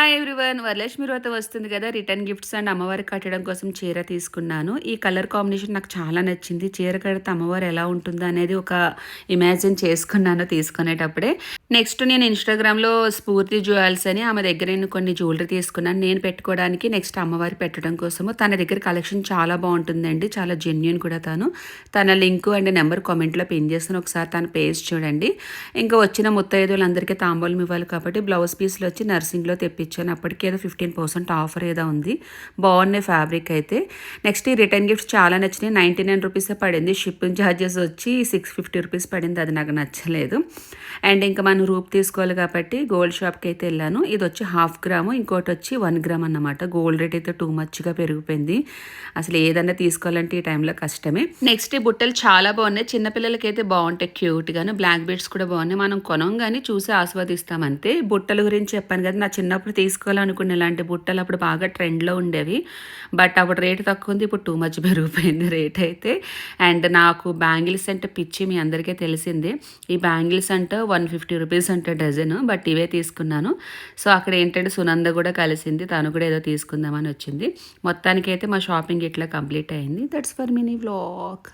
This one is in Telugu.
హాయ్ ఎవ్రీవన్, వరలక్ష్మి వ్రతం వస్తుంది కదా. రిటర్న్ గిఫ్ట్స్ అండ్ అమ్మవారికి కట్టడం కోసం చీర తీసుకున్నాను. ఈ కలర్ కాంబినేషన్ నాకు చాలా నచ్చింది. చీర కడితే అమ్మవారు ఎలా ఉంటుందో అనేది ఒక ఇమాజిన్ చేసుకున్నాను తీసుకునేటప్పుడే. నెక్స్ట్ నేను ఇన్స్టాగ్రామ్లో స్ఫూర్తి జ్యువెల్స్ అని ఆమె దగ్గర నేను కొన్ని జ్యువెలరీ తీసుకున్నాను నేను పెట్టుకోవడానికి, నెక్స్ట్ అమ్మవారి పెట్టడం కోసము. తన దగ్గర కలెక్షన్ చాలా బాగుంటుందండి, చాలా జెన్యున్ కూడా. తన లింక్ అండ్ నెంబర్ కామెంట్లో పిన్ చేస్తాను, ఒకసారి తన పేజ్ చూడండి. ఇంకా వచ్చిన ముత్తైదులందరికీ తాంబూలం ఇవ్వాలి కాబట్టి బ్లౌజ్ పీస్లో వచ్చి నర్సింగ్లో తెప్పించాను. అప్పటికి ఏదో 15% ఆఫర్ ఏదో ఉంది. బాగున్నాయి ఫ్యాబ్రిక్ అయితే. నెక్స్ట్ ఈ రిటర్న్ గిఫ్ట్స్ చాలా నచ్చినాయి. 99 రూపీసే పడింది. షిప్పింగ్ ఛార్జెస్ వచ్చి 650 రూపీస్ పడింది. అది నాకు నచ్చలేదు. అండ్ ఇంకా మనం రూప్ తీసుకోవాలి కాబట్టి గోల్డ్ షాప్కి అయితే వెళ్ళాను. ఇది వచ్చి 1/2 గ్రాము, ఇంకోటి వచ్చి 1 గ్రామ్ అన్నమాట. గోల్డ్ రేట్ అయితే టూ మచ్గా పెరిగిపోయింది. అసలు ఏదన్నా తీసుకోవాలంటే ఈ టైంలో కష్టమే. నెక్స్ట్ ఈ బుట్టలు చాలా బాగున్నాయి. చిన్నపిల్లలకి అయితే బాగుంటాయి క్యూట్గాను. బ్లాక్ బీడ్స్ కూడా బాగున్నాయి. మనం కొనంగానే చూసి ఆస్వాదిస్తాం అంతే. బుట్టల గురించి చెప్పాను కదా, నా చిన్నప్పుడు తీసుకోవాలనుకునే ఇలాంటి బుట్టలు అప్పుడు బాగా ట్రెండ్లో ఉండేవి. బట్ అప్పుడు రేటు తక్కువ ఉంది, ఇప్పుడు టూ మచ్ పెరిగిపోయింది రేట్ అయితే. అండ్ నాకు బ్యాంగిల్స్ అంటే పిచ్చి, మీ అందరికీ తెలిసిందే. ఈ బ్యాంగిల్స్ అంటే 150 రూపీస్ అంటే డజన్, బట్ ఇవే తీసుకున్నాను. సో అక్కడ ఏంటంటే సునంద కూడా కలిసింది, తను కూడా ఏదో తీసుకుందామని వచ్చింది. మొత్తానికైతే మా షాపింగ్ ఇట్లా కంప్లీట్ అయింది. That's for mini vlog.